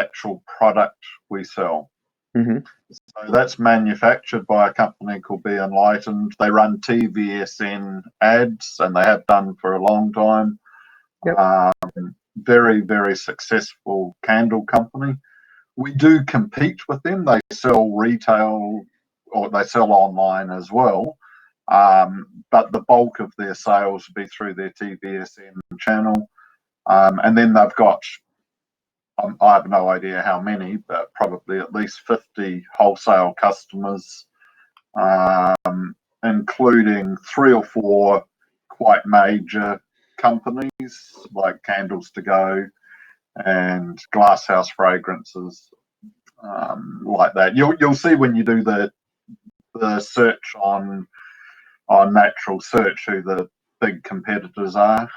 actual product we sell. Mm-hmm. So that's manufactured by a company called Be Enlightened. They run TVSN ads, and they have done for a long time. Yep. Very, very successful candle company. We do compete with them. They sell retail, or they sell online as well. But the bulk of their sales will be through their TVSN channel. And then they've got, I have no idea how many, but probably at least 50 wholesale customers, including 3 or 4 quite major companies like Candles to Go and Glasshouse Fragrances, like that. You'll see when you do the search on natural search who the big competitors are.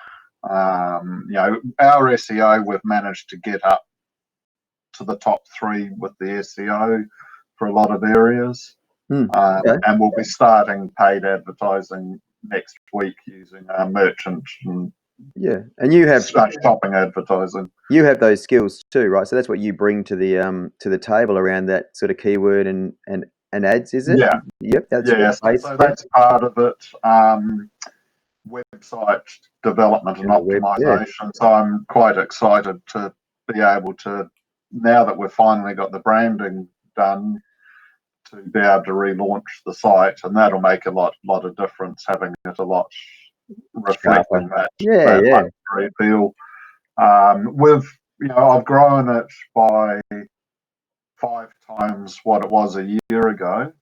Our SEO, we've managed to get up to the top 3 with the SEO for a lot of areas. Okay. And we'll be starting paid advertising next week using our merchant and and you have shopping advertising. You have those skills too, right? So that's what you bring to the table around that sort of keyword and ads, is it? Yeah. Yep. So that's part of it. Website development and optimization. So I'm quite excited to be able to, now that we've finally got the branding done, to be able to relaunch the site, and that'll make a lot of difference, having it a lot reflecting that luxury appeal. I've grown it by 5 times what it was a year ago.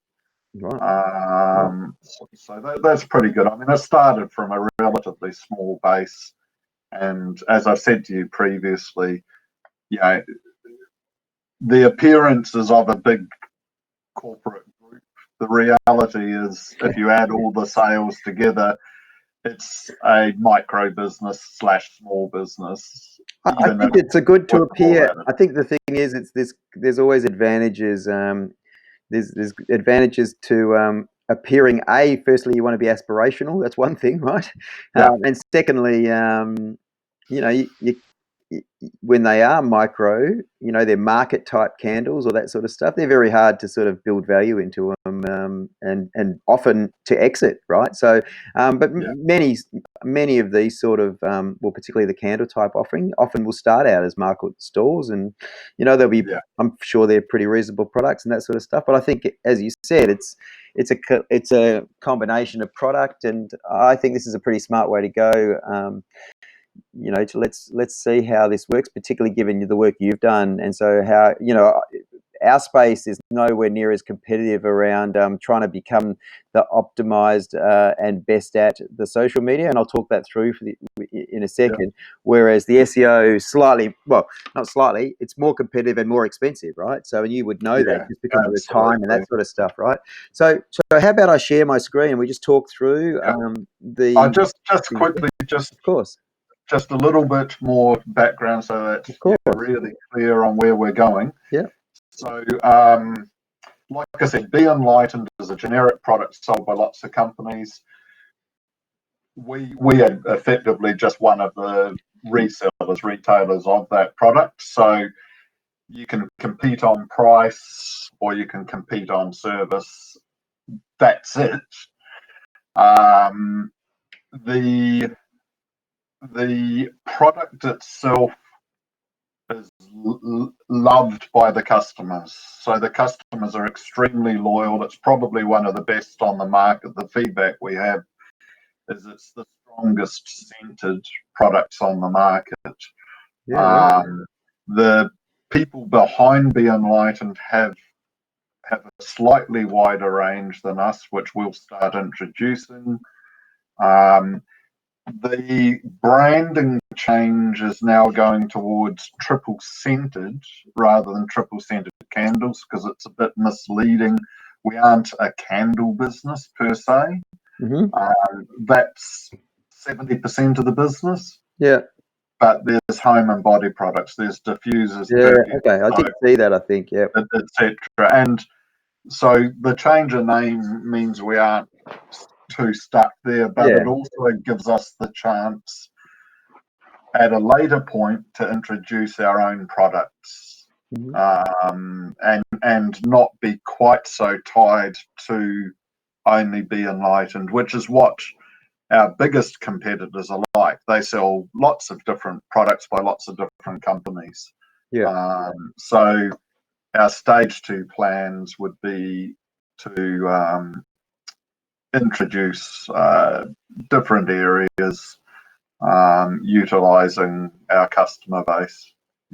Right. So that's pretty good. I mean, it started from a relatively small base, and as I've said to you previously, the appearances of a big corporate group, the reality is, if you add all the sales together, it's a micro business / small business. I think it's a good to appear. I think the thing is, there's always advantages. There's advantages to appearing. Firstly, you want to be aspirational. That's one thing, right? And secondly, when they are micro, they're market type candles or that sort of stuff, they're very hard to sort of build value into them, and often to exit, right? So, but many of these sort of, particularly the candle type offering, often will start out as market stores, and they'll be, I'm sure they're pretty reasonable products and that sort of stuff. But I think, as you said, it's a combination of product, and I think this is a pretty smart way to go. Let's see how this works, particularly given the work you've done. And so how, our space is nowhere near as competitive around trying to become the optimized and best at the social media. And I'll talk that through in a second. Whereas the SEO not slightly, it's more competitive and more expensive, right? So, and you would know that just because of the time and that sort of stuff, right? So how about I share my screen and we just talk through just quickly, of course. Just a little bit more background so that you're really clear on where we're going. Yeah. So, like I said, Be Enlightened is a generic product sold by lots of companies. We are effectively just one of the retailers of that product. So you can compete on price or you can compete on service. That's it. The product itself is loved by the customers. So the customers are extremely loyal. It's probably one of the best on the market. The feedback we have is it's the strongest scented products on the market. The people behind Be Enlightened have a slightly wider range than us, which we'll start introducing. The branding change is now going towards triple scented rather than triple scented candles, because it's a bit misleading. We aren't a candle business per se. That's 70% of the business. Yeah. But there's home and body products. There's diffusers. Okay. I did see that. I think. Yeah. Etc. And so the change of name means we aren't too stuck there, but it also gives us the chance at a later point to introduce our own products. and not be quite so tied to only be enlightened, which is what our biggest competitors are like. They sell lots of different products by lots of different companies. So our stage 2 plans would be to introduce different areas utilizing our customer base.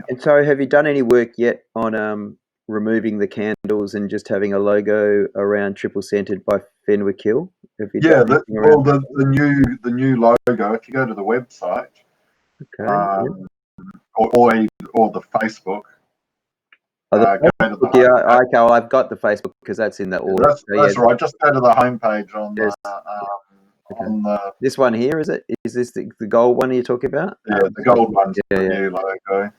And so, have you done any work yet on removing the candles and just having a logo around triple centered by Fenwick Hill? Have you done anything around the new logo, if you go to the website, or the Facebook. Okay, I've got the Facebook because that's in the order. That's right. Just go to the homepage on the. This one here, is it? Is this the gold one you're talking about? Yeah, the gold one's the new logo.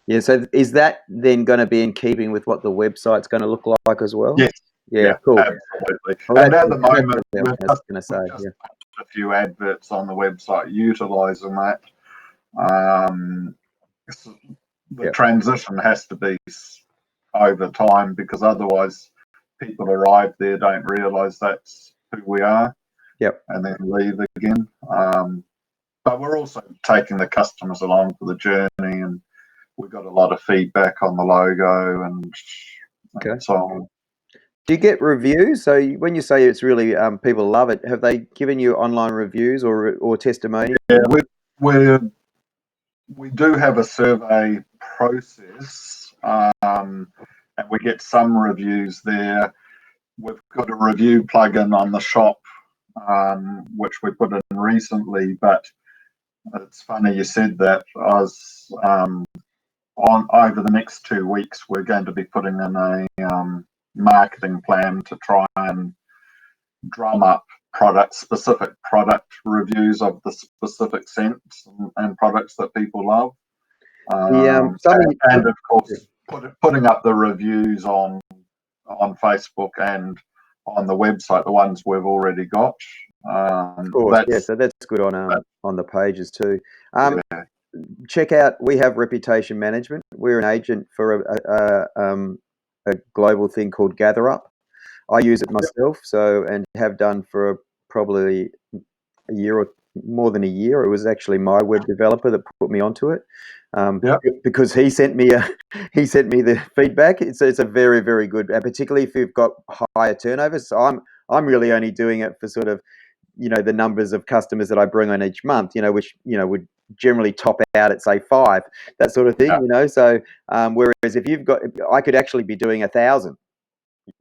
Yeah. So is that then going to be in keeping with what the website's going to look like as well? Yes. Yeah. Cool. Absolutely. And at the moment, we've just a few adverts on the website utilising that. The transition has to be over time, because otherwise people arrive there, don't realise that's who we are, and then leave again. But we're also taking the customers along for the journey, and we've got a lot of feedback on the logo and so on. Do you get reviews? So when you say it's really people love it, have they given you online reviews or testimonials? Yeah, we do have a survey process, and we get some reviews there. We've got a review plugin on the shop, which we put in recently, but it's funny you said that. I was over the next 2 weeks, we're going to be putting in a marketing plan to try and drum up specific product reviews of the specific scents and products that people love. And of course, putting up the reviews on Facebook and on the website, the ones we've already got. Of course, so that's good on the pages too. Check out, we have Reputation Management. We're an agent for a global thing called GatherUp. I use it myself, and have done for probably a year or more than a year. It was actually my web developer that put me onto it, because he sent me the feedback. It's a very, very good, particularly if you've got higher turnovers. So I'm really only doing it for sort of, the numbers of customers that I bring on each month, which would generally top out at say 5, that sort of thing. So whereas if I could actually be doing 1,000.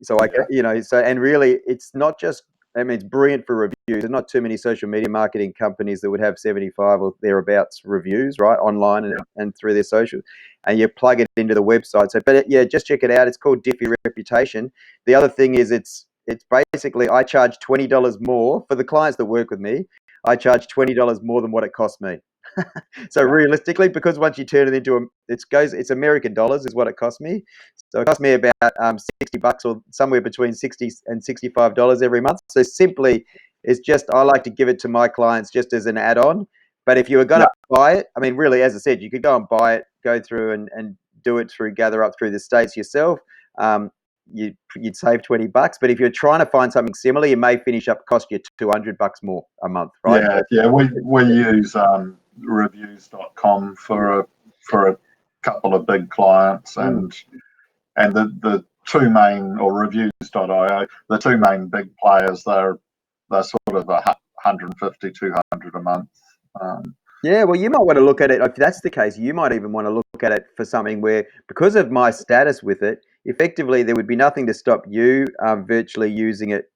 So and really it's not just, it's brilliant for reviews. There's not too many social media marketing companies that would have 75 or thereabouts reviews, right, online and through their social, and you plug it into the website. So, but just check it out. It's called Diffy Reputation. The other thing is it's basically, I charge $20 more for the clients that work with me. I charge $20 more than what it cost me. So realistically, because once you turn it into it's American dollars is what it cost me. So it cost me about $60 or somewhere between $60 and $65 every month. So simply, it's just, I like to give it to my clients just as an add-on. But if you were going to buy it, really, as I said, you could go and buy it, go through and do it through GatherUp through the States yourself. You'd save $20, but if you're trying to find something similar, you may cost you $200 more a month, right? We use reviews.com for a couple of big clients, and the two main, or reviews.io, the two main big players, they're sort of 150, 200 a month. Well, you might want to look at it. If that's the case, you might even want to look at it for something where, because of my status with it, effectively there would be nothing to stop you virtually using it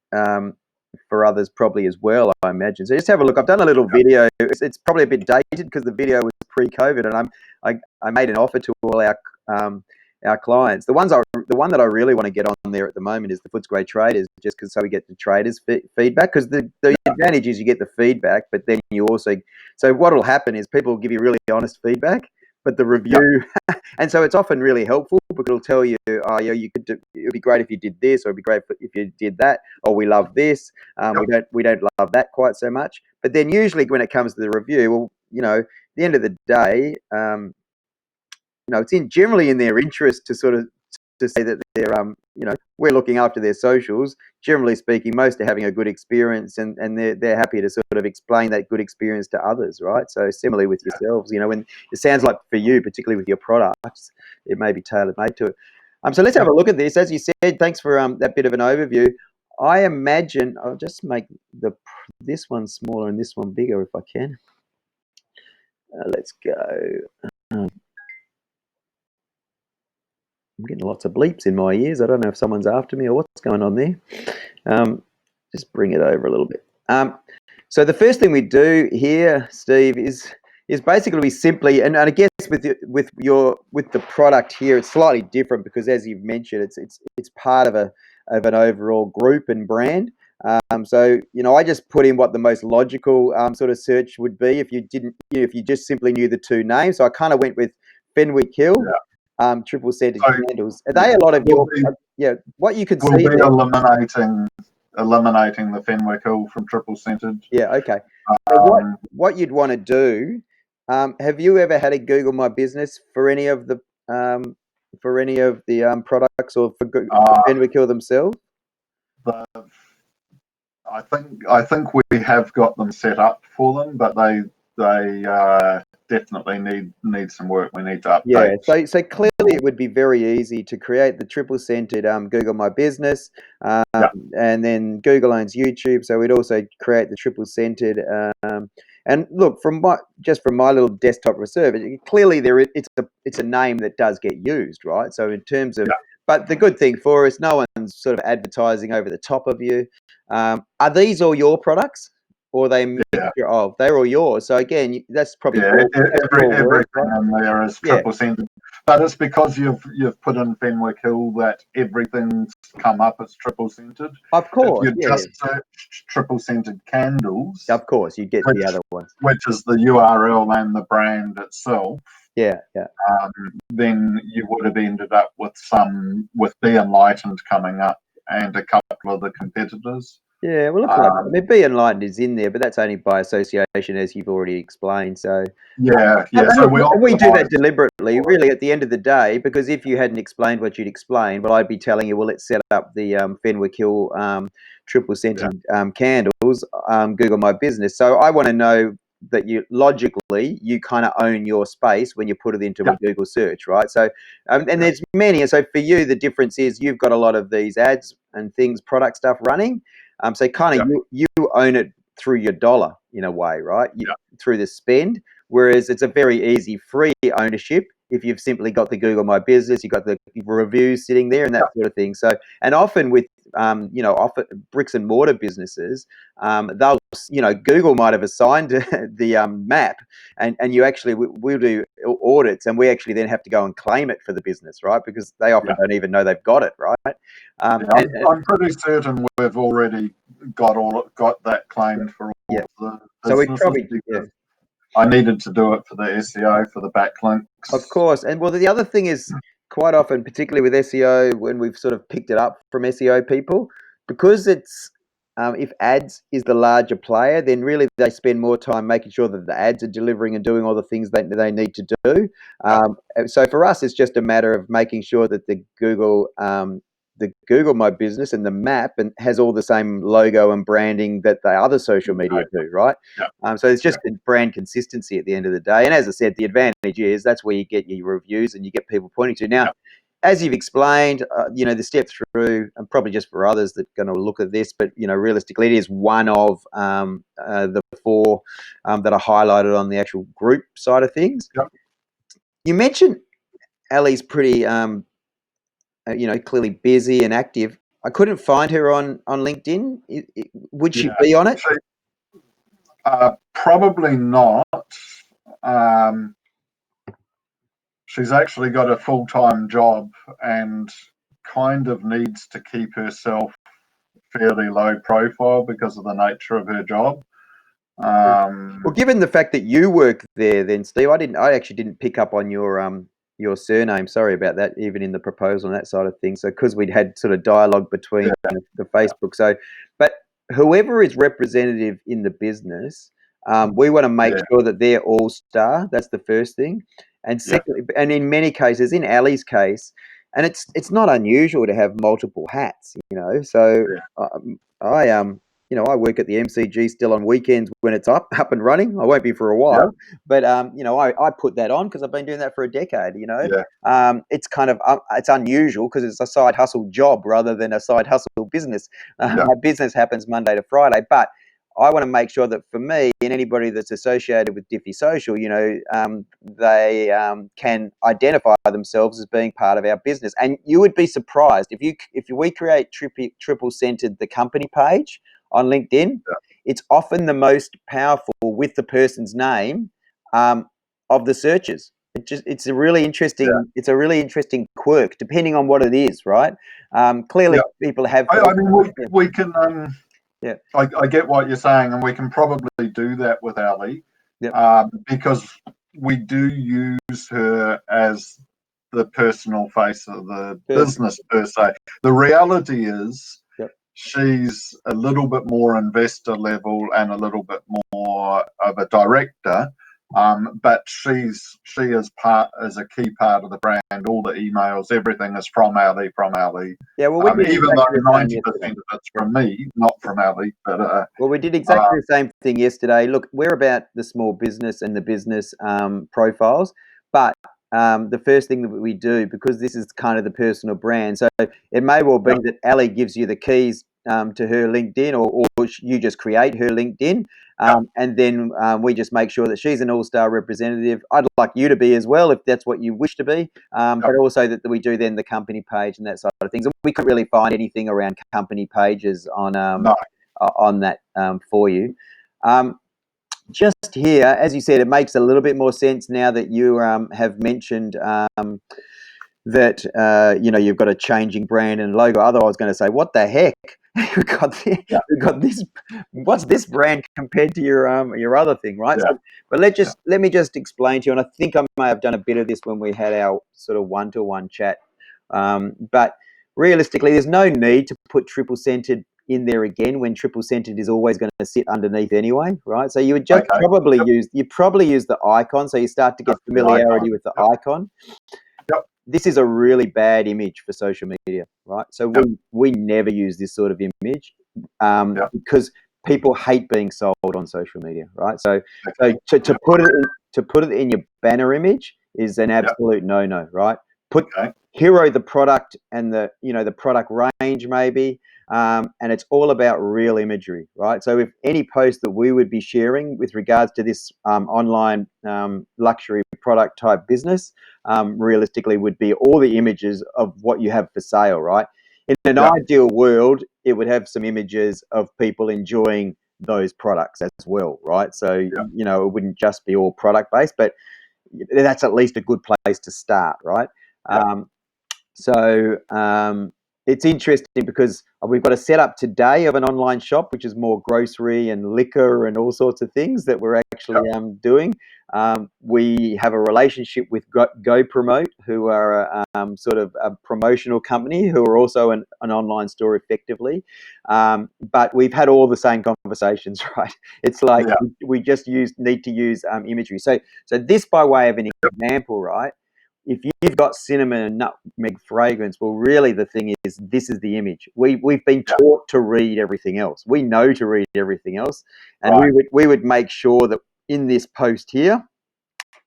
for others probably as well, I imagine. So just have a look. I've done a little video. It's probably a bit dated because the video was pre-COVID, and I made an offer to all our clients. The one that I really want to get on there at the moment is the Footscray traders, just so we get the traders feedback. Because the advantage is you get the feedback, but then you also, so what will happen is people will give you really honest feedback, but the review, and so it's often really helpful because it'll tell you, you could do, it'd be great if you did this, or it'd be great if you did that, or we love this, we don't love that quite so much. But then usually when it comes to the review, well, at the end of the day, it's generally in their interest to sort of to say that they're we're looking after their socials. Generally speaking, most are having a good experience, and they're happy to sort of explain that good experience to others, right? So similarly with yourselves, when it sounds like for you, particularly with your products, it may be tailor made to it. So let's have a look at this. As you said, thanks for that bit of an overview. I imagine I'll just make this one smaller and this one bigger if I can. Let's go. I'm getting lots of bleeps in my ears. I don't know if someone's after me or what's going on there. Just bring it over a little bit. So the first thing we do here, Steve, is basically we simply, and I guess with the product here, it's slightly different because, as you've mentioned, it's part of an overall group and brand. So I just put in what the most logical sort of search would be if you didn't, if you just simply knew the two names. So I kind of went with Fenwick Hill. Triple scented candles. Are they a lot of your? What you can see. We'll be eliminating the Fenwick Hill from triple scented. Yeah. Okay. So what you'd want to do? Have you ever had a Google My Business for any of the products or for Fenwick Hill themselves? I think we have got them set up for them, but they definitely need some work. We need to update. Yeah, so clearly it would be very easy to create the triple scented Google My Business, and then Google owns YouTube, so we'd also create the triple scented. And look, from my little desktop research, clearly it's a name that does get used, right? So in terms of, but the good thing for us, no one's sort of advertising over the top of you. Are these all your products? Or they mixture of? They're all yours. So again, that's probably everything in there is triple scented. But it's because you've put in Fenwick Hill that everything's come up as triple scented. Of course, if you just search triple scented candles, of course you get the other ones, which is the URL and the brand itself. Then you would have ended up with Be Enlightened coming up and a couple of the competitors. Yeah, well, I mean, Be Enlightened is in there, but that's only by association, as you've already explained. So so we do that deliberately, really, at the end of the day, because if you hadn't explained what you'd explained, well, I'd be telling you, well, let's set up the Fenwick Hill triple scented candles, Google My Business. So I want to know that you kind of own your space when you put it into a Google search, right? So and there's many, and so for you the difference is you've got a lot of these ads and things, product stuff running, so kind of you own it through your dollar in a way, right? Through the spend, whereas it's a very easy free ownership if you've simply got the Google My Business, you've got the reviews sitting there and that sort of thing. So, and often with often bricks and mortar businesses, they'll Google might have assigned the map, and you actually we'll do audits, and we actually then have to go and claim it for the business, right? Because they often don't even know they've got it, right? I'm pretty certain we've already got that claimed for all of the businesses. So we probably I needed to do it for the SEO, for the backlinks. Of course. And well, the other thing is quite often, particularly with SEO, when we've sort of picked it up from SEO people, because it's, if ads is the larger player, then really they spend more time making sure that the ads are delivering and doing all the things that they need to do. So for us, it's just a matter of making sure that the Google My Business and the map and has all the same logo and branding that the other social media do, right? So it's just brand consistency at the end of the day. And as I said, the advantage is that's where you get your reviews and you get people pointing to. Now, as you've explained, the step through, and probably just for others that are going to look at this, but realistically, it is one of the four that are highlighted on the actual group side of things. You mentioned Ali's pretty clearly busy and active. I couldn't find her on LinkedIn. Would she be on it? Probably not. She's actually got a full-time job and kind of needs to keep herself fairly low profile because of the nature of her job. Well, given the fact that you work there, then Steve, I actually didn't pick up on your surname. Sorry about that, even in the proposal and that side of things. So because we'd had sort of dialogue between the Facebook. So, but whoever is representative in the business, We want to make Yeah. sure that they're all-star. That's the first thing. And secondly, and in many cases, in Ali's case, and it's not unusual to have multiple hats, So I work at the MCG still on weekends when it's up and running. I won't be for a Yeah. while, but I put that on because I've been doing that for a decade. Yeah. It's kind of it's unusual because it's a side hustle job rather than a side hustle business. Yeah. My business happens Monday to Friday, but I want to make sure that for me and anybody that's associated with Diffy Social, they can identify themselves as being part of our business. And you would be surprised if we create triple centered the company page on LinkedIn. Yeah. It's often the most powerful with the person's name of the searches. It's a really interesting. Yeah. It's a really interesting quirk, depending on what it is, right? Clearly, Yeah. people have. I mean, we can. Yeah. I get what you're saying, and we can probably do that with Ali, Yep. because we do use her as the personal face of the business per se. The reality is, Yep. she's a little bit more investor level and a little bit more of a director. But she is a key part of the brand. All the emails, everything is from Ali. Yeah, well, we did Even exactly though the same 90% yesterday. of it's from me, not from Ali. But Well, we did exactly the same thing yesterday. Look, we're about the small business and the business profiles, but the first thing that we do, because this is kind of the personal brand, so it may well be that Ali gives you the keys to her LinkedIn, or you just create her LinkedIn, and then we just make sure that she's an all-star representative. I'd like you to be as well, if that's what you wish to be, but also that we do then the company page and that side of things. And we couldn't really find anything around company pages on no, that for you. Just here, as you said, it makes a little bit more sense now that you have mentioned that you've got a changing brand and logo. Otherwise, I was going to say, what the heck? We've got this. What's this brand compared to your other thing, right? Yeah. So, but let me just explain to you. And I think I may have done a bit of this when we had our sort of one-to-one chat. But realistically, there's no need to put triple centered in there again when triple centered is always going to sit underneath anyway, right? So you would just probably use the icon, so you start to get familiarity with the icon. Yep. This is a really bad image for social media, right? So we never use this sort of image because people hate being sold on social media, right? So to put it in your banner image is an absolute no-no, right? Hero the product and the product range maybe, and it's all about real imagery, right? So if any post that we would be sharing with regards to this online luxury product type business, realistically would be all the images of what you have for sale, right? In an ideal world, it would have some images of people enjoying those products as well, right? So it wouldn't just be all product based, but that's at least a good place to start, right? So it's interesting because we've got a setup today of an online shop, which is more grocery and liquor and all sorts of things that we're actually doing. We have a relationship with Go Promote, who are sort of a promotional company who are also an online store effectively. But we've had all the same conversations, right? It's like we just need to use imagery. So this, by way of an example, right? If you've got cinnamon and nutmeg fragrance, well, really the thing is, this is the image. We've been taught to read everything else. We know to read everything else, and we would make sure that in this post here,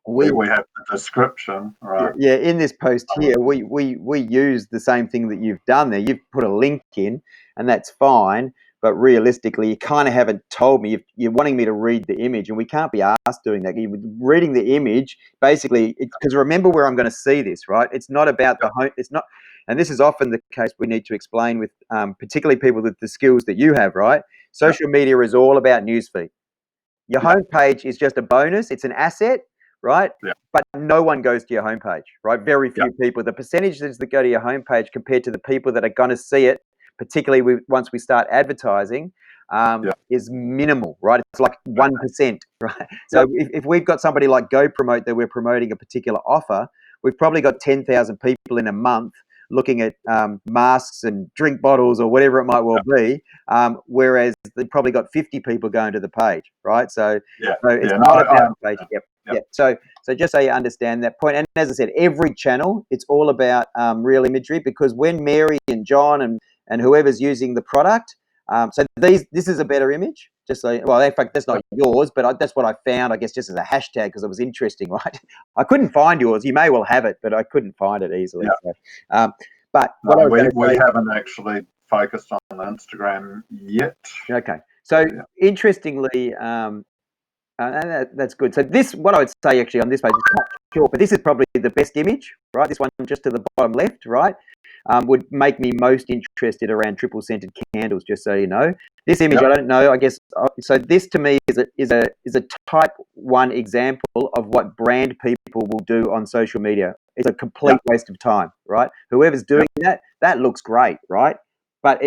we have the description, right? Yeah, in this post here, we use the same thing that you've done there. You've put a link in, and that's fine. But realistically, you kind of haven't told me. You're wanting me to read the image, and we can't be asked doing that. You're reading the image, basically, because remember where I'm going to see this, right? It's not about the home. It's not, and this is often the case we need to explain with particularly people with the skills that you have, right? Social media is all about newsfeed. Your homepage is just a bonus. It's an asset, right? But no one goes to your homepage, right? Very few people. The percentages that go to your homepage compared to the people that are going to see it, particularly once we start advertising, is minimal, right? It's like 1%, right? So if we've got somebody like Go Promote that we're promoting a particular offer, we've probably got 10,000 people in a month looking at masks and drink bottles or whatever it might well be, whereas they've probably got 50 people going to the page, right? So it's not about the page. Yep. So just so you understand that point, and as I said, every channel, it's all about real imagery, because when Mary and John and whoever's using the product, so this is a better image. Just so, well, in fact, that's not yours, but that's what I found, I guess, just as a hashtag, because it was interesting, right? I couldn't find yours. You may well have it, but I couldn't find it easily. Yeah. So, but no, we haven't actually focused on Instagram yet. Okay. So interestingly, that's good. So what I would say actually on this page, is not sure, but this is probably the best image, right? This one just to the bottom left, right? Would make me most interested around triple scented candles, just so you know. This image, I don't know, I guess. So this to me is a type 1 example of what brand people will do on social media. It's a complete waste of time, right? Whoever's doing that looks great, right? But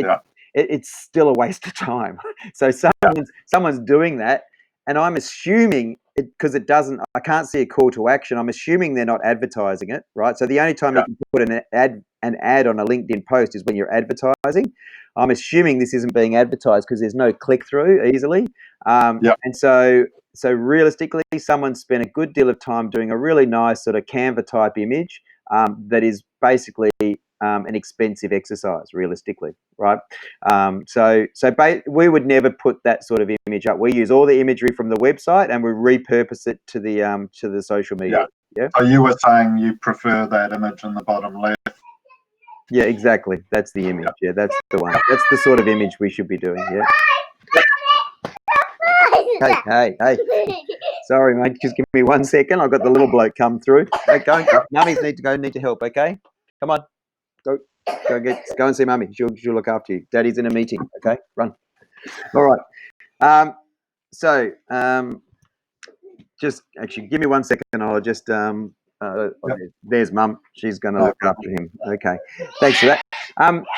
it's still a waste of time. So someone's doing that, and I'm assuming because I can't see a call to action. I'm assuming they're not advertising it, right? So the only time you can put an ad on a LinkedIn post is when you're advertising. I'm assuming this isn't being advertised because there's no click through easily. And so realistically, someone spent a good deal of time doing a really nice sort of Canva type image that is basically an expensive exercise, realistically, right? We would never put that sort of image up. We use all the imagery from the website and we repurpose it to the social media. Yeah. So you were saying you prefer that image in the bottom left? Yeah, exactly. That's the image. Yeah, that's the one. That's the sort of image we should be doing. Yeah. Hey. Sorry, mate. Just give me 1 second. I've got the little bloke come through. Hey, go. Mummies need to help. Okay, come on. Go and see Mummy. She'll look after you. Daddy's in a meeting. Okay, run. All right. Just actually give me 1 second. I'll just there's Mum. She's going to look after him. Okay, thanks for that.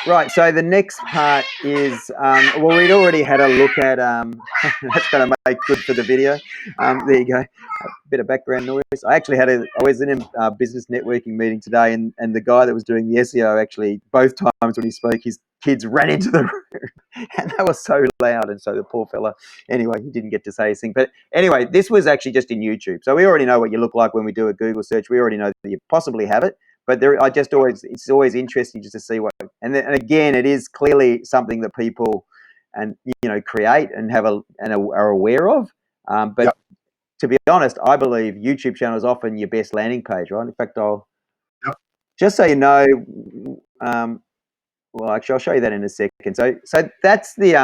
Right. So the next part is well, we'd already had a look at that's going to make good for the video. There you go. A bit of background noise. I was in a business networking meeting today, and the guy that was doing the SEO actually both times when he spoke, his kids ran into the room, and they were so loud, and so the poor fella. Anyway, he didn't get to say his thing. But anyway, this was actually just in YouTube, so we already know what you look like when we do a Google search. We already know that you possibly have it, but it's always interesting just to see what. And again, it is clearly something that people create and are aware of, but. To be honest, I believe YouTube channel is often your best landing page, right? In fact, just so you know, well, actually, I'll show you that in a second. So that's the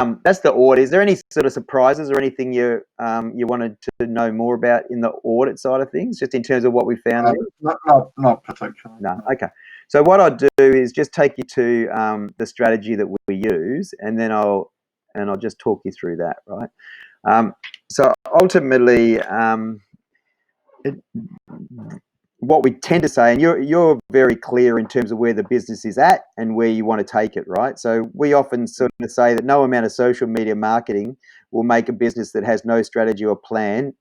audit. Is there any sort of surprises or anything you wanted to know more about in the audit side of things, just in terms of what we found? Not particularly. No. Okay. So what I'll do is just take you to the strategy that we use, and then I'll just talk you through that, right? So ultimately, what we tend to say, and you're very clear in terms of where the business is at and where you want to take it, right? So we often sort of say that no amount of social media marketing will make a business that has no strategy or plan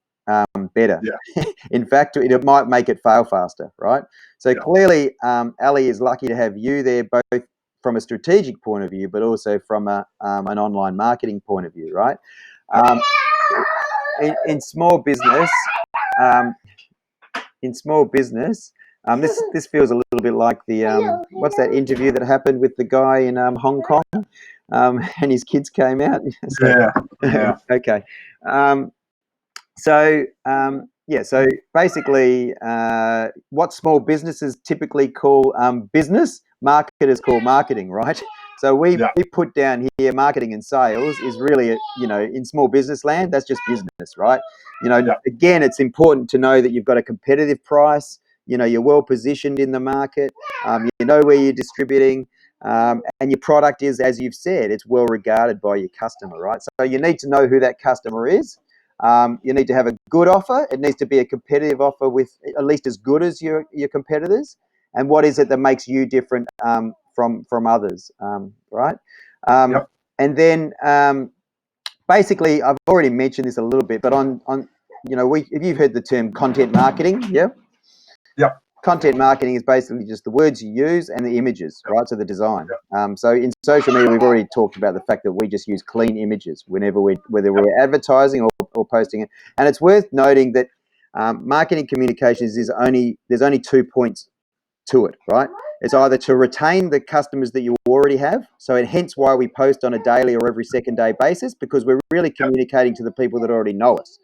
better. Yeah. In fact, it might make it fail faster, right? So clearly, Ali is lucky to have you there, both from a strategic point of view, but also from an online marketing point of view, right? In small business, this feels a little bit like the what's that interview that happened with the guy in Hong Kong, and his kids came out. Okay. So basically, what small businesses typically call business, marketers call marketing, right? So we put down here marketing and sales is really, in small business land, that's just business, right? Again, it's important to know that you've got a competitive price, you're well positioned in the market, you know where you're distributing, and your product is, as you've said, it's well regarded by your customer, right? So you need to know who that customer is. You need to have a good offer. It needs to be a competitive offer with at least as good as your competitors. And what is it that makes you different from others, right? And then basically, I've already mentioned this a little bit, but if you've heard the term content marketing, content marketing is basically just the words you use and the images, right? So the design. So in social media, we've already talked about the fact that we just use clean images whether we're advertising or posting it. And it's worth noting that marketing communications there's only 2 points to it, right? It's either to retain the customers that you already have, so hence why we post on a daily or every second day basis, because we're really communicating to the people that already know us.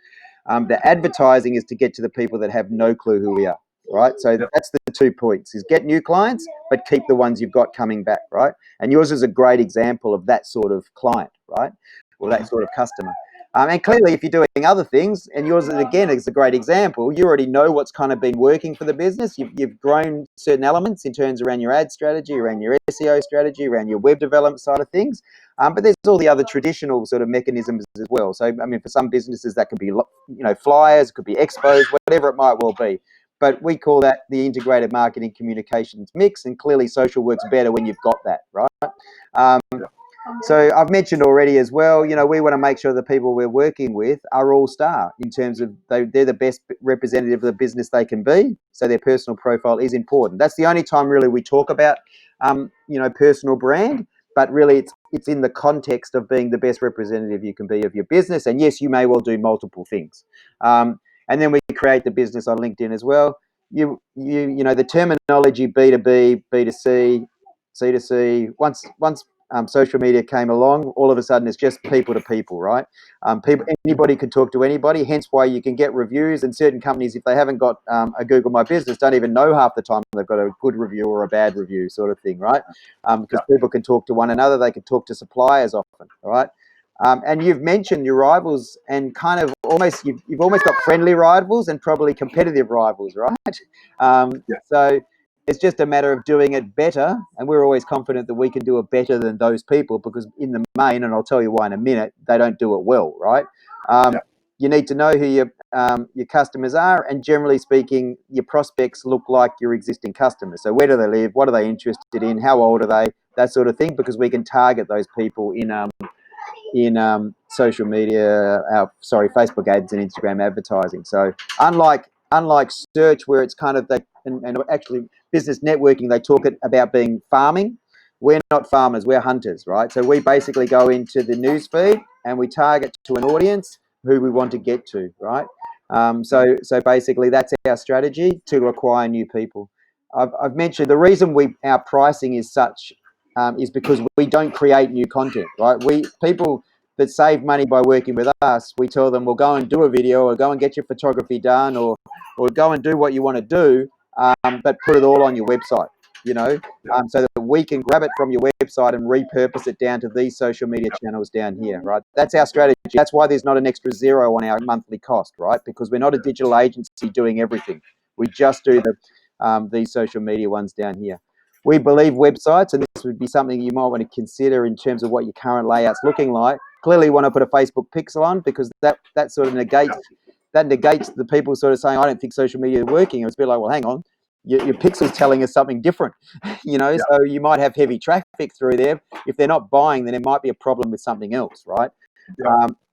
The advertising is to get to the people that have no clue who we are, right? So that's the 2 points: is get new clients, but keep the ones you've got coming back, right? And yours is a great example of that sort of client, right? Or that sort of customer. And clearly, if you're doing other things, and yours again is a great example, you already know what's kind of been working for the business. You've grown certain elements in terms around your ad strategy, around your SEO strategy, around your web development side of things. But there's all the other traditional sort of mechanisms as well. So, I mean, for some businesses, that could be, flyers, it could be expos, whatever it might well be. But we call that the integrated marketing communications mix, and clearly social works better when you've got that, right? So I've mentioned already as well, we want to make sure the people we're working with are all star in terms of they're the best representative of the business they can be. So their personal profile is important. That's the only time really we talk about, personal brand, but really it's in the context of being the best representative you can be of your business. And yes, you may well do multiple things. And then we create the business on LinkedIn as well. The terminology B2B, B2C, C2C, once social media came along, all of a sudden it's just people to people, right? Anybody can talk to anybody, hence why you can get reviews. And certain companies, if they haven't got a Google My Business, don't even know half the time they've got a good review or a bad review sort of thing, right? Because people can talk to one another, they can talk to suppliers often, right? And you've mentioned your rivals, and kind of almost you've almost got friendly rivals and probably competitive rivals, right? So it's just a matter of doing it better, and we're always confident that we can do it better than those people, because in the main, and I'll tell you why in a minute, they don't do it well, right? You need to know who your customers are, and generally speaking, your prospects look like your existing customers. So where do they live? What are they interested in? How old are they? That sort of thing, because we can target those people in social media, Facebook ads and Instagram advertising. So unlike search, where it's kind of and actually business networking, they talk about being farming. We're not farmers, we're hunters, right? So we basically go into the news feed and we target to an audience who we want to get to, right? So basically that's our strategy to acquire new people. I've mentioned the reason our pricing is such is because we don't create new content, right? People that save money by working with us, we tell them, well, go and do a video, or go and get your photography done, or go and do what you want to do, but put it all on your website, so that we can grab it from your website and repurpose it down to these social media channels down here, right? That's our strategy. That's why there's not an extra zero on our monthly cost, right? Because we're not a digital agency doing everything. We just do these social media ones down here. We believe websites, and this would be something you might want to consider in terms of what your current layout's looking like. Clearly, you want to put a Facebook pixel on, because that sort of negates the people sort of saying, I don't think social media is working. It's a bit like, well, hang on, your pixel's telling us something different, So you might have heavy traffic through there. If they're not buying, then it might be a problem with something else, right?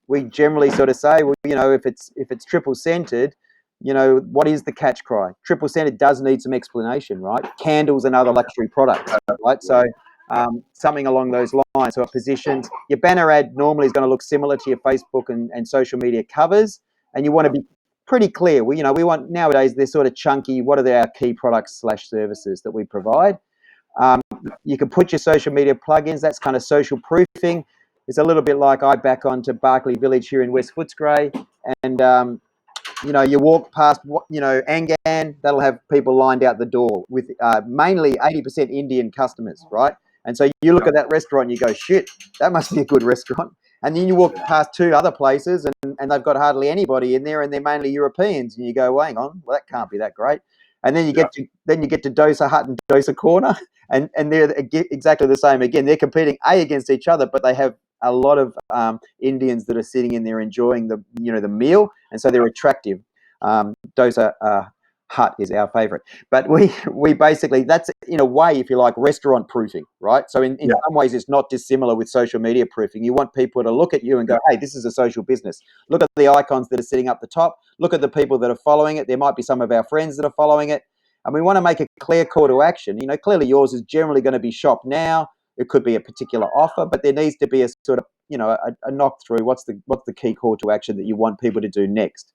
We generally sort of say, well, if it's triple centered, what is the catch cry? Triple centered does need some explanation, right? Candles and other luxury products, right? So something along those lines. So it positions your banner ad normally is going to look similar to your Facebook and social media covers, and you want to be pretty clear. We want, nowadays they're sort of chunky. What are our key products / services that we provide? You can put your social media plugins. That's kind of social proofing. It's a little bit like I back onto Barclay Village here in West Footscray, and you walk past, Angan, that'll have people lined out the door with mainly 80% Indian customers, right? And so you look at that restaurant and you go, shit, that must be a good restaurant. And then you walk past two other places and they've got hardly anybody in there, and they're mainly Europeans. And you go, well, hang on, well, that can't be that great. And then you get to Dosa Hut and Dosa Corner, and they're exactly the same again. They're competing against each other, but they have a lot of Indians that are sitting in there enjoying the meal, and so they're attractive. Dosa Hut is our favourite, but we basically, that's in a way, if you like, restaurant proofing, right? So in some ways, it's not dissimilar with social media proofing. You want people to look at you and go, hey, this is a social business. Look at the icons that are sitting up the top. Look at the people that are following it. There might be some of our friends that are following it. and we want to make a clear call to action. Clearly yours is generally going to be shop now. It could be a particular offer, but there needs to be a sort of, a knock through. What's the key call to action that you want people to do next?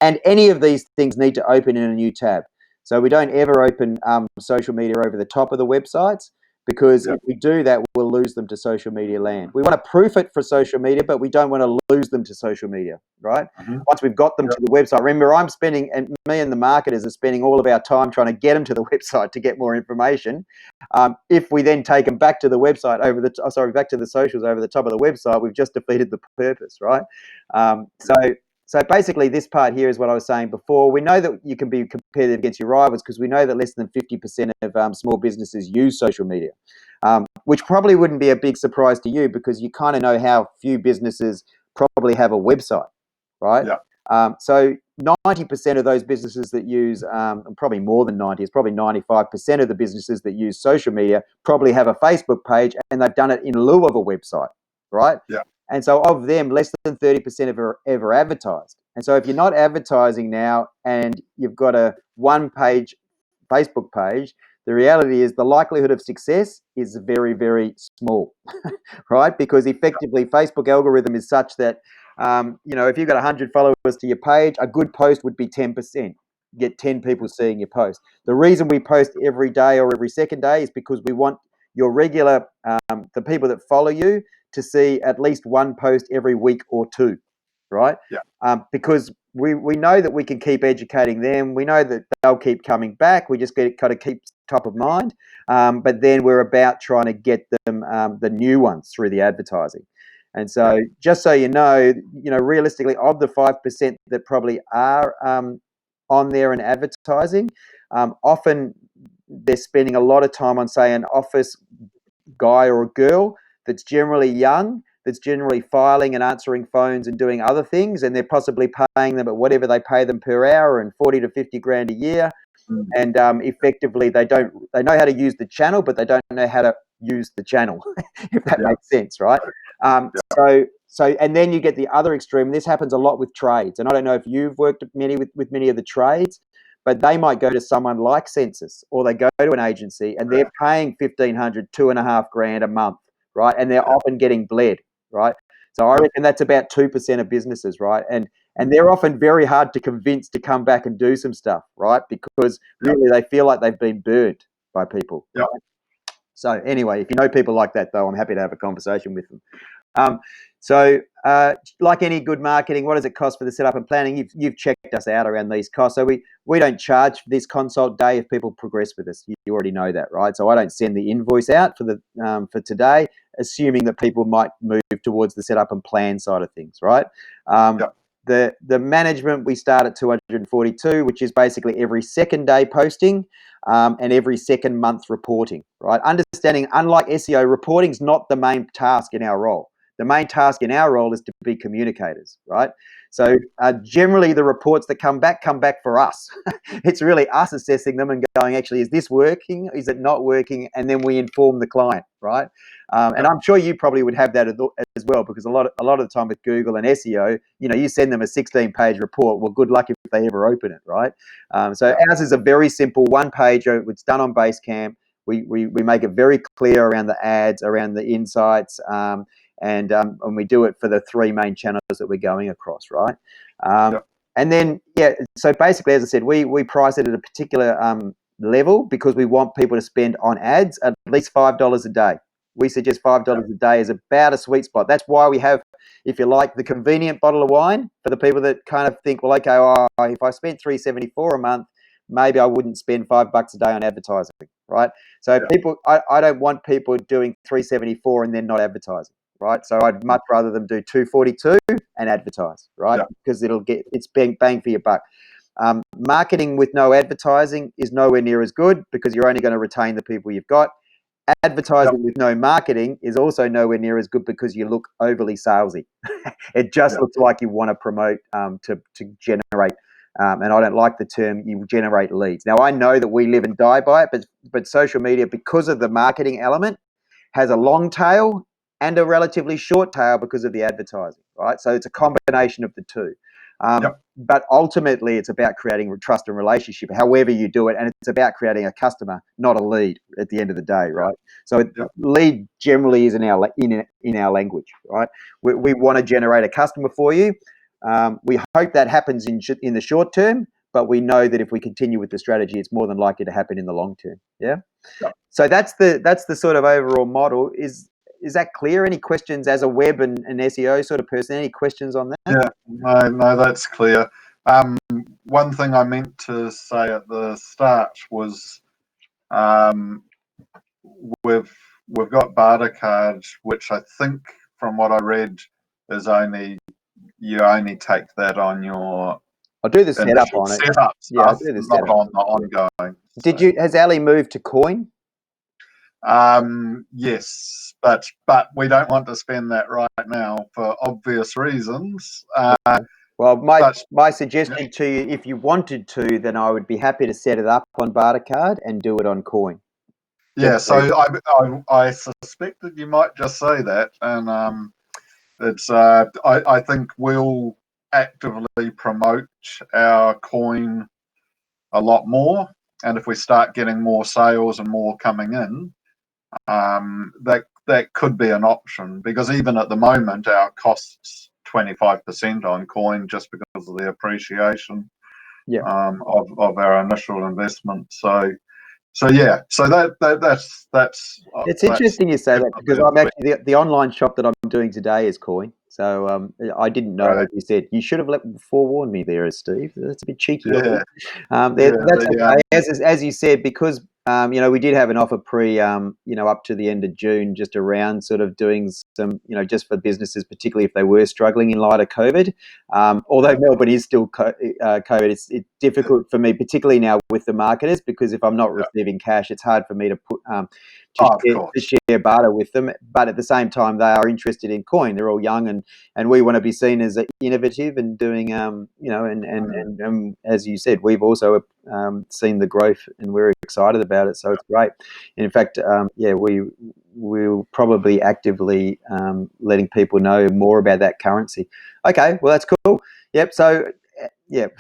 And any of these things need to open in a new tab. So we don't ever open social media over the top of the websites, because if we do that, we'll lose them to social media land. We want to proof it for social media, but we don't want to lose them to social media, right? Once we've got them to the website, remember, me and the marketers are spending all of our time trying to get them to the website to get more information. If we then take them back to the website back to the socials over the top of the website, we've just defeated the purpose, right? So basically, this part here is what I was saying before. We know that you can be competitive against your rivals because we know that less than 50% of small businesses use social media, which probably wouldn't be a big surprise to you because you kind of know how few businesses probably have a website, right? Yeah. So 90% of those businesses that use, probably more than 90, it's probably 95% of the businesses that use social media probably have a Facebook page, and they've done it in lieu of a website, right? Yeah. And so of them, less than 30% have ever advertised. And so if you're not advertising now and you've got a one-page Facebook page, the reality is the likelihood of success is very, very small, right? Because effectively, Facebook algorithm is such that, if you've got 100 followers to your page, a good post would be 10%. Get 10 people seeing your post. The reason we post every day or every second day is because we want your regular, the people that follow you, to see at least one post every week or two, right? Yeah. Because we know that we can keep educating them. We know that they'll keep coming back. We just got to keep top of mind. But then we're about trying to get them the new ones through the advertising. And so just so you know, realistically, of the 5% that probably are on there and advertising, often they're spending a lot of time on, say, an office guy or a girl that's generally young, that's generally filing and answering phones and doing other things, and they're possibly paying them at whatever they pay them per hour, and 40 to 50 grand a year. And effectively, they know how to use the channel, but they don't know how to use the channel, if that makes sense, right? So, and then you get the other extreme. This happens a lot with trades, and I don't know if you've worked with many of the trades, but they might go to someone like Census, or they go to an agency, and they're paying $1,500, $2,500 a month, right? And they're often getting bled, right? So I reckon that's about 2% of businesses, right? And they're often very hard to convince to come back and do some stuff, right? Because really they feel like they've been burned by people. Yeah. Right? So anyway, if you know people like that, though, I'm happy to have a conversation with them. Like any good marketing, what does it cost for the setup and planning? You've checked us out around these costs. So we don't charge for this consult day if people progress with us. You already know that, right? So I don't send the invoice out for today, assuming that people might move towards the setup and plan side of things, right? The management, we start at 242, which is basically every second day posting and every second month reporting, right? Understanding, unlike SEO, reporting is not the main task in our role. The main task in our role is to be communicators, right? So generally the reports that come back for us. It's really us assessing them and going, actually, is this working? Is it not working? And then we inform the client, right? And I'm sure you probably would have that as well, because a lot of the time with Google and SEO, you send them a 16-page report. Well, good luck if they ever open it, right? So ours is a very simple one-page. It's done on Basecamp. We make it very clear around the ads, around the insights, and we do it for the three main channels that we're going across, right? And then, so basically, as I said, we price it at a particular level because we want people to spend on ads at least $5 a day. We suggest $5 a day is about a sweet spot. That's why we have, if you like, the convenient bottle of wine for the people that kind of think, well, okay, if I spent $374 a month, maybe I wouldn't spend $5 a day on advertising, right? So people, I don't want people doing $374 and then not advertising, right? So I'd much rather them do $242 and advertise, right? Because it's bang for your buck. Marketing with no advertising is nowhere near as good because you're only going to retain the people you've got. Advertising with no marketing is also nowhere near as good because you look overly salesy. It just looks like you want to promote to generate, and I don't like the term, you generate leads. Now, I know that we live and die by it, but social media, because of the marketing element, has a long tail and a relatively short tail because of the advertising, right? So it's a combination of the two. But ultimately, it's about creating trust and relationship, however you do it, and it's about creating a customer, not a lead. At the end of the day, right? So, lead generally is in our language, right? We want to generate a customer for you. We hope that happens in the short term, but we know that if we continue with the strategy, it's more than likely to happen in the long term. Yeah. So that's the sort of overall model. Is that clear? Any questions as a web and SEO sort of person? Any questions on that? Yeah, no, that's clear. One thing I meant to say at the start was we've got Bartercard, which I think from what I read is you only take that on your I'll do the setup on it. Setup stuff, I'll do the not setup. on the ongoing. Has Ali moved to Coin? Yes, but we don't want to spend that right now for obvious reasons. Well, my suggestion to you, if you wanted to, then I would be happy to set it up on Bartercard and do it on Coin. Yeah, so I suspected you might just say that, and it's I think we'll actively promote our coin a lot more, and if we start getting more sales and more coming in, that could be an option, because even at the moment our costs 25% on coin just because of the appreciation of our initial investment. So that's it's interesting you say that, because I'm actually the online shop that I'm doing today is Coin. So I didn't know, as you said. You should have forewarned me there, Steve. That's a bit cheeky. Yeah. That's okay. As you said, because we did have an offer up to the end of June, just around sort of doing some, just for businesses, particularly if they were struggling in light of COVID. Although Melbourne is still COVID, it's difficult for me, particularly now with the marketers, because if I'm not receiving cash, it's hard for me to put to share barter with them. But at the same time, they are interested in coin. They're all young, and we want to be seen as innovative and doing, and as you said, we've also seen the growth, and we're excited about it. So it's great. And in fact, we'll probably actively letting people know more about that currency. Okay, well, that's cool. Yep. So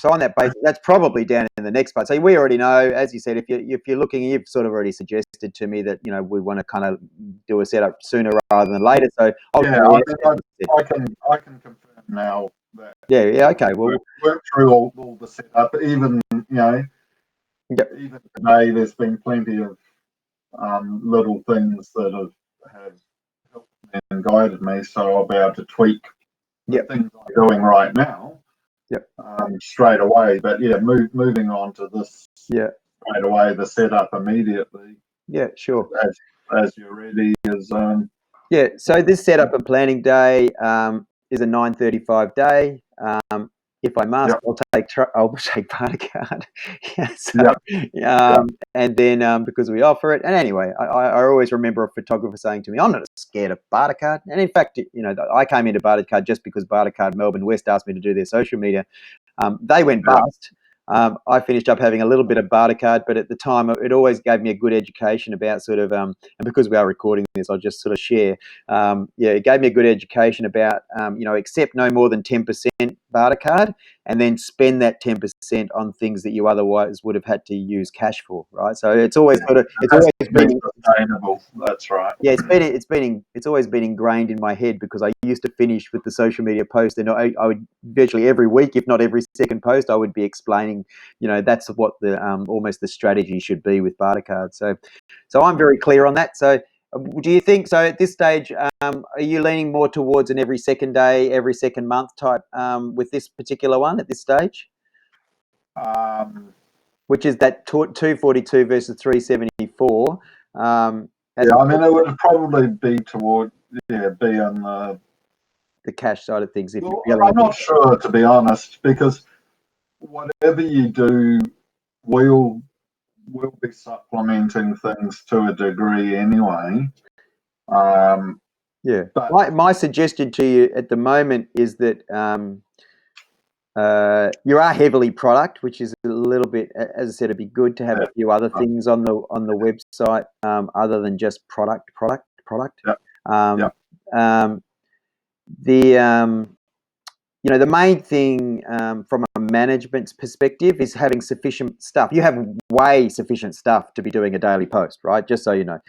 on that basis, that's probably down in the next part. So we already know, as you said, if you're looking, you've sort of already suggested to me that we want to kind of do a setup sooner rather than later. So I can confirm now that. Okay. Well, work through all the setup. Even even today, there's been plenty of little things that have helped me and guided me, so I'll be able to tweak the things I'm doing right now. Straight away, but moving on to this straight away, the setup immediately. Yeah, sure. As you're ready is So this setup and planning day is a 9:35 day. If I must, I'll take Bartercard. And then because we offer it, and anyway, I always remember a photographer saying to me, "I'm not scared of Bartercard." And in fact, I came into Bartercard just because Bartercard Melbourne West asked me to do their social media. They went bust. I finished up having a little bit of Bartercard, but at the time, it always gave me a good education about sort of, and because we are recording this, I'll just sort of share. It gave me a good education about, accept no more than 10% Bartercard, and then spend that 10% on things that you otherwise would have had to use cash for, right? So it's always always been sustainable. That's right. Yeah, it's always been ingrained in my head, because I used to finish with the social media post, and I would virtually every week, if not every second post, I would be explaining, that's what the almost the strategy should be with Bartercard. So I'm very clear on that. So do you think, so at this stage, are you leaning more towards an every second day, every second month type with this particular one at this stage? Which is that 242 versus 374. It would probably be toward be on the cash side of things. I'm not sure, to be honest, because whatever you do, we'll be supplementing things to a degree anyway. But my suggestion to you at the moment is that you are heavily product, which is a little bit, as I said, it'd be good to have a few other things on the website other than just product. you know, the main thing from a management's perspective is having sufficient stuff. You have way sufficient stuff to be doing a daily post, right? Just so you know.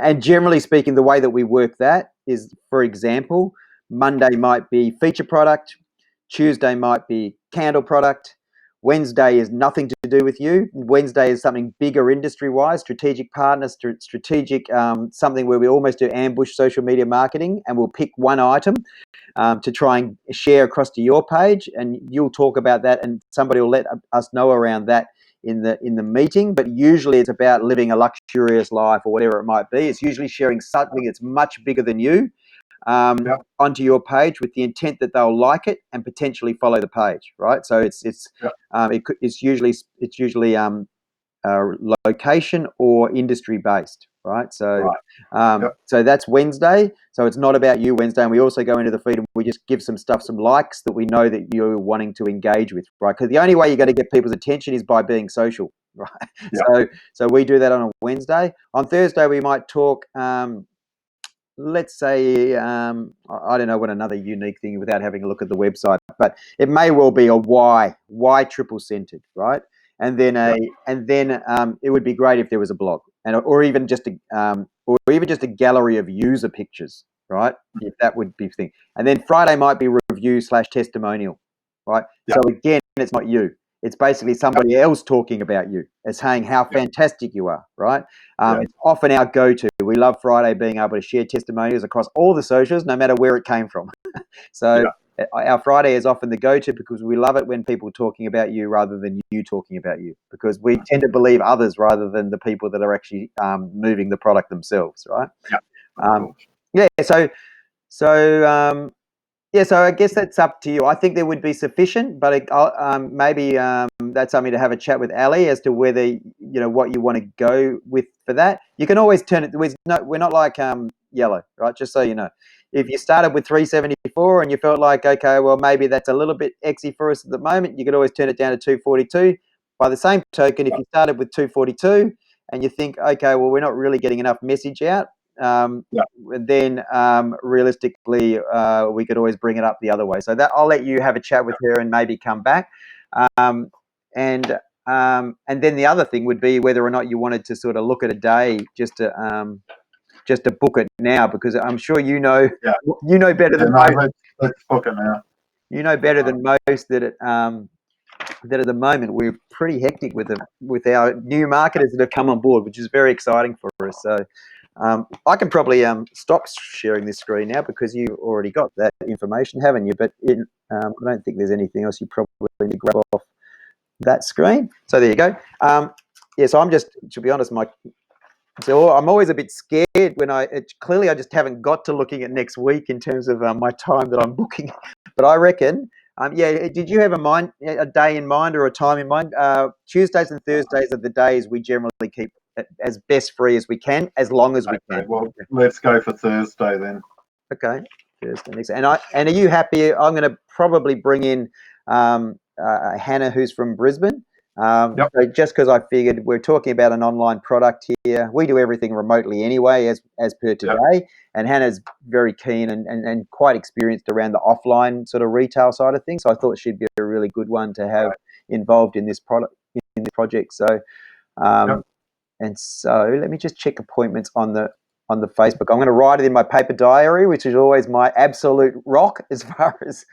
And generally speaking, the way that we work that is, for example, Monday might be feature product, Tuesday might be candle product, Wednesday is nothing to do with you. Wednesday is something bigger industry-wise, strategic partners, strategic, something where we almost do ambush social media marketing, and we'll pick one item to try and share across to your page, and you'll talk about that, and somebody will let us know around that in the meeting. But usually it's about living a luxurious life or whatever it might be. It's usually sharing something that's much bigger than you onto your page with the intent that they'll like it and potentially follow the page, right? So it's usually location or industry based, right? So so that's Wednesday. So it's not about you Wednesday, and we also go into the feed and we just give some likes that we know that you're wanting to engage with, right? Because the only way you're going to get people's attention is by being social, right? So we do that on a Wednesday. On Thursday we might talk. Let's say, I don't know what another unique thing without having a look at the website, but it may well be a why triple centered, right? And then it would be great if there was a blog, or even just a gallery of user pictures, right? If that would be the thing. And then Friday might be review / testimonial, right? So again, it's not you. It's basically somebody else talking about you and saying how fantastic you are, right? It's often our go-to. We love Friday being able to share testimonials across all the socials, no matter where it came from. So our Friday is often the go-to because we love it when people are talking about you rather than you talking about you, because we tend to believe others rather than the people that are actually moving the product themselves, right? So I guess that's up to you. I think there would be sufficient, but maybe that's something to have a chat with Ali as to whether, you know, what you want to go with for that. You can always turn it. We're not like Yellow, right? Just so you know. If you started with 374 and you felt like, okay, well, maybe that's a little bit exy for us at the moment, you could always turn it down to 242. By the same token, if you started with 242 and you think, okay, well, we're not really getting enough message out, then realistically we could always bring it up the other way. So that I'll let you have a chat with her and maybe come back. And then the other thing would be whether or not you wanted to sort of look at a day just to book it now, because I'm sure you know better than most. Let's book it now. You know better than most that that at the moment we're pretty hectic with our new marketers that have come on board, which is very exciting for us. So I can probably stop sharing this screen now because you already got that information, haven't you? But I don't think there's anything else you probably need to grab off that screen. So there you go. So I'm just, to be honest, I'm always a bit scared when clearly I just haven't got to looking at next week in terms of my time that I'm booking. But I reckon, did you have a day in mind or a time in mind? Tuesdays and Thursdays are the days we generally keep as best free as we can, as long as we can. Well, let's go for Thursday then. Okay, Thursday next. And are you happy? I'm going to probably bring in Hannah, who's from Brisbane. So just because I figured we're talking about an online product here, we do everything remotely anyway, as per today. And Hannah's very keen and quite experienced around the offline sort of retail side of things. So I thought she'd be a really good one to have involved in this project. So, and so let me just check appointments on the Facebook. I'm going to write it in my paper diary, which is always my absolute rock as far as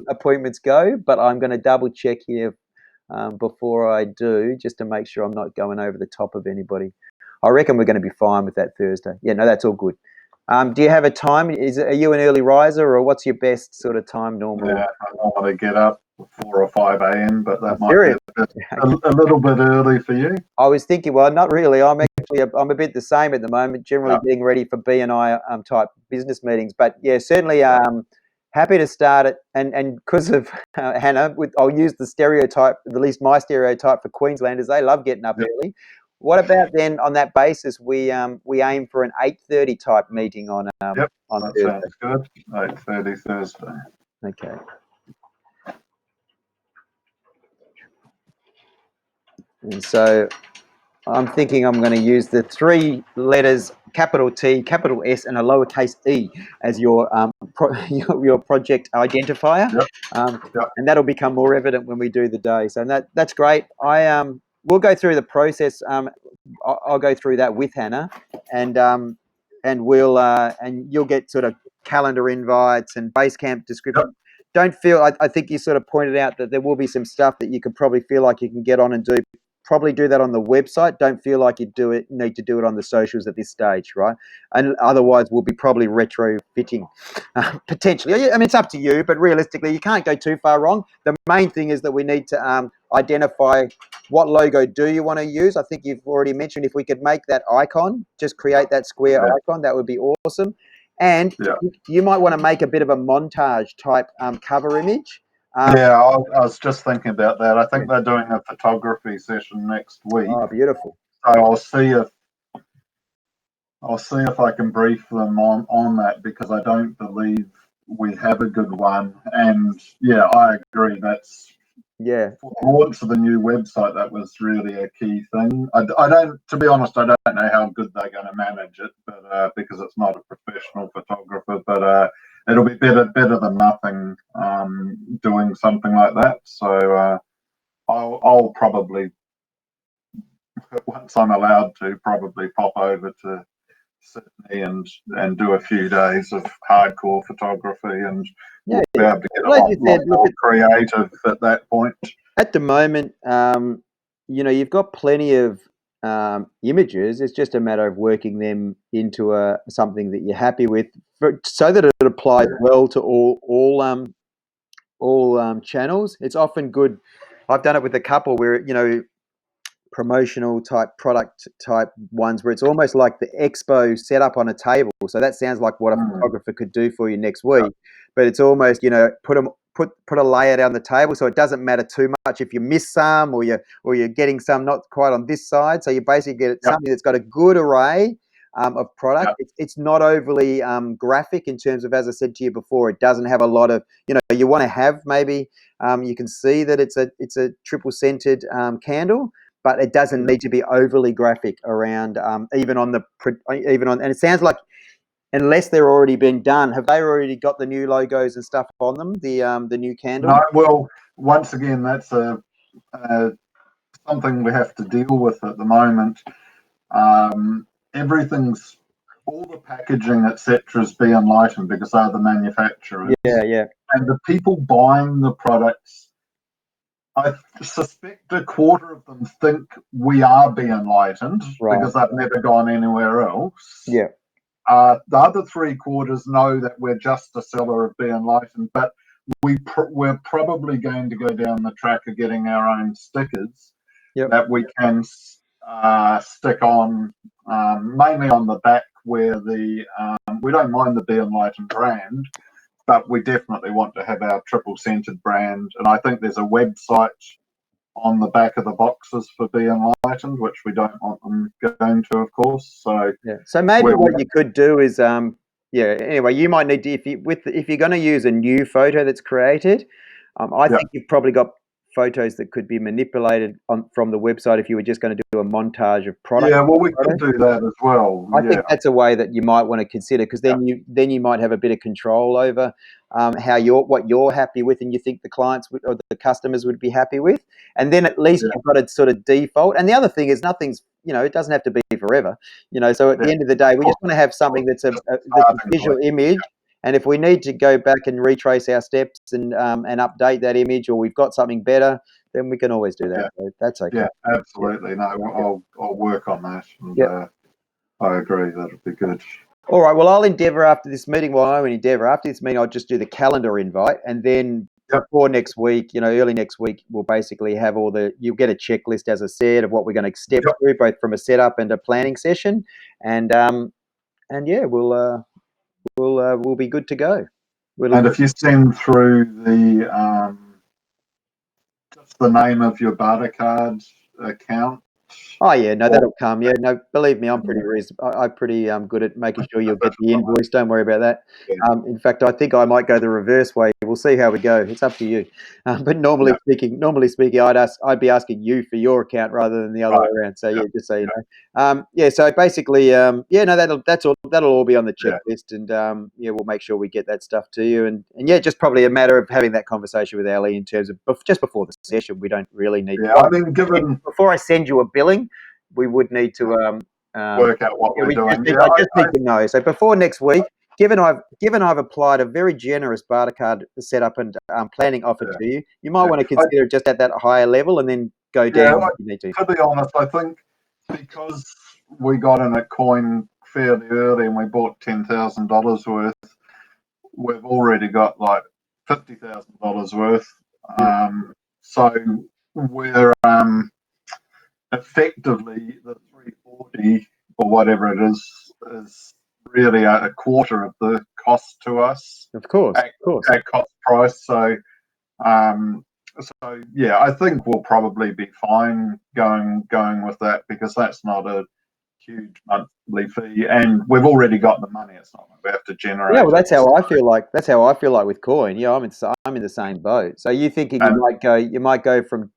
appointments go. But I'm going to double check here before I do, just to make sure I'm not going over the top of anybody. I reckon we're going to be fine with that Thursday. Yeah, no, that's all good. Do you have a time? Are you an early riser, or what's your best sort of time normally? Yeah, I don't want to get up 4 or 5 a.m., but that might be a little bit early for you. I was thinking, well, not really. I'm a bit the same at the moment, generally getting ready for BNI type business meetings. But yeah, certainly happy to start it. And because of Hannah, I'll use the stereotype, at least my stereotype for Queenslanders. They love getting up early. What about then on that basis, we aim for an 8:30 type meeting on that Thursday. Sounds good. 8:30 Thursday. Okay. And so I'm thinking I'm going to use the 3 letters, capital T, capital S, and a lowercase e as your your project identifier, Yep. Yep. and that'll become more evident when we do the day. So that's great. We'll go through the process. I'll go through that with Hannah, and we'll and you'll get sort of calendar invites and Basecamp description. Yep. Don't feel. I think you sort of pointed out that there will be some stuff that you could probably feel like you can get on and do. Probably do that on the website. Don't feel like you need to do it on the socials at this stage, right? And otherwise, we'll be probably retrofitting potentially. I mean, it's up to you, but realistically, you can't go too far wrong. The main thing is that we need to identify what logo do you want to use. I think you've already mentioned if we could make that icon, just create that square icon, that would be awesome. And you might want to make a bit of a montage type cover image. Yeah, I was just thinking about that. I think they're doing a photography session next week. Oh, beautiful. So I'll see if I can brief them on that, because I don't believe we have a good one. And yeah, I agree. That's for the launch of the new website. That was really a key thing. I don't, to be honest, I don't know how good they're going to manage it, but because it's not a professional photographer. But it'll be better than nothing doing something like that. So I'll probably, once I'm allowed to, probably pop over to Sydney and do a few days of hardcore photography, and we'll be able to get a lot more creative at that point. At the moment, you've got plenty of images. It's just a matter of working them into something that you're happy with, so that it applies well to all channels. It's often good. I've done it with a couple where promotional type product type ones where it's almost like the expo set up on a table. So that sounds like what a photographer could do for you next week. But it's almost put a layer down the table, so it doesn't matter too much if you miss some or you're getting some not quite on this side. So you basically get something that's got a good array of product. It's not overly graphic in terms of, as I said to you before, it doesn't have a lot of, you want to have maybe you can see that it's a triple scented candle, but it doesn't need to be overly graphic around even on, and it sounds like, unless they're already been done, have they already got the new logos and stuff on them, the new candle? No, well, once again, that's something we have to deal with at the moment. Everything's, all the packaging, etc., is being enlightened because they're the manufacturers. Yeah. And the people buying the products, I suspect a quarter of them think we are being enlightened because they've never gone anywhere else. Yeah. The other 3/4 know that we're just a seller of Be Enlightened, but we're probably going to go down the track of getting our own stickers that we can stick on, mainly on the back where we don't mind the Be Enlightened brand, but we definitely want to have our triple scented brand. And I think there's a website on the back of the boxes for Be Enlightened, which we don't want them going to, of course. So maybe what you could do is anyway, you might need to, if you're going to use a new photo that's created, I think you've probably got photos that could be manipulated from the website if you were just going to do a montage of product. Yeah, well, we could do that as well. I think that's a way that you might want to consider, because then you might have a bit of control over what you're happy with and you think the clients or the customers would be happy with, and then at least you've got a sort of default. And the other thing is, nothing's, it doesn't have to be forever, so at the end of the day, we just want to have something that's a visual image. And if we need to go back and retrace our steps and update that image, or we've got something better, then we can always do that. So that's okay. Yeah, absolutely. No, I'll work on that. And, I agree. That'll be good. All right. Well, I'll endeavour after this meeting. Well, I won't endeavour. After this meeting, I'll just do the calendar invite, and then before next week, early next week, we'll basically have you'll get a checklist, as I said, of what we're going to step through, both from a setup and a planning session, and we'll be good to go. And if you send through just the name of your Bartercard account Oh yeah, no, or, that'll come. Yeah, no, believe me, I'm pretty I'm pretty good at making sure you'll get the invoice. Don't worry about that. yeah, In fact, I think I might go the reverse way. We'll see how we go. It's up to you. But yeah, normally speaking, I'd be asking you for your account rather than the other way right, around. So yeah, yeah, just so you know. Yeah. So basically, yeah, no, that'll all be on the yeah, checklist, and yeah, we'll make sure we get that stuff to you, and yeah, just probably a matter of having that conversation with Ali in terms of just before the session. We don't really need. yeah. I mean, given Before I send you a billing, we would need to work out what yeah, we're doing, I just need to know. So before next week, given I've applied a very generous barter card setup and planning offer yeah, to you, you might yeah. want to consider it just at that higher level and then go Yeah, down if you need to. to be honest, I think because we got in a coin fairly early and we bought $10,000 worth, we've already got like $50,000 worth. Yeah. So we're effectively the 340 or whatever it is really a quarter of the cost to us Of course, at, of course. at cost price. Um, so yeah, I think we'll probably be fine going with that because that's not a huge monthly fee, and we've already got the money. It's not like we have to generate Yeah, well, it. that's how I feel like. That's how I feel like with coin. Yeah, I'm in the same boat. So you thinking And you might go from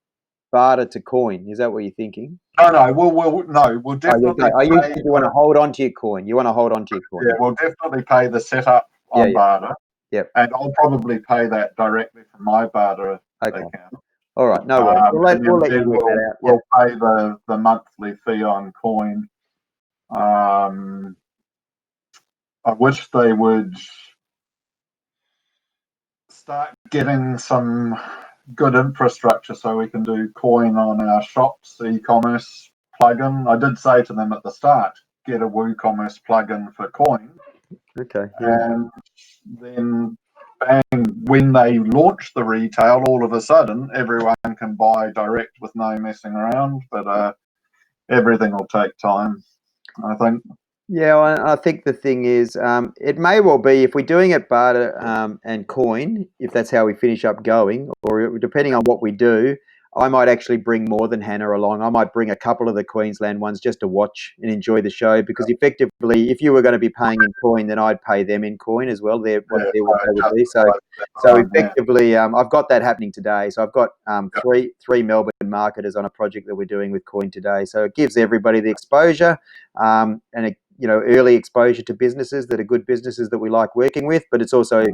barter to coin? Is that what you're thinking? no, we'll Oh, you definitely you pay want to the hold on to your coin. You want to hold on to your coin. yeah, we'll definitely pay the setup Yeah, on yeah, barter, yep. and I'll probably pay that directly from my barter Okay. account. All right. No worries. And We'll let you then work that out. we'll pay the monthly fee on coin. I wish they would start getting some good infrastructure so we can do coin on our shops e-commerce plugin. I did say to them at the start, get a WooCommerce plugin for coin, Okay. Yeah. and then bang, when they launch the retail, all of a sudden everyone can buy direct with no messing around. But everything will take time, I think. Yeah, I think the thing is, it may well be if we're doing it barter and coin, if that's how we finish up going, or depending on what we do, I might actually bring more than Hannah along. I might bring a couple of the Queensland ones just to watch and enjoy the show because effectively, if you were going to be paying in coin, then I'd pay them in coin as well. What Yeah, they would be. So, justify the time, yeah. effectively, I've got that happening today. So I've got Yep. three Melbourne marketers on a project that we're doing with coin today. So it gives everybody the exposure and it early exposure to businesses that are good businesses that we like working with, but it's also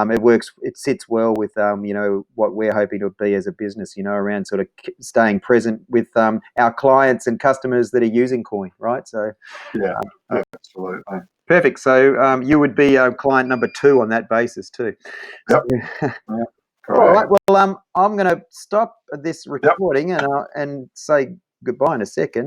it sits well with what we're hoping to be as a business, around sort of staying present with our clients and customers that are using coin, right? So Yeah, yeah. absolutely. Perfect. So you would be client number 2 on that basis too. Yep. So, Yeah, all correct. right. Well, I'm going to stop this Yep. recording and say goodbye in a second.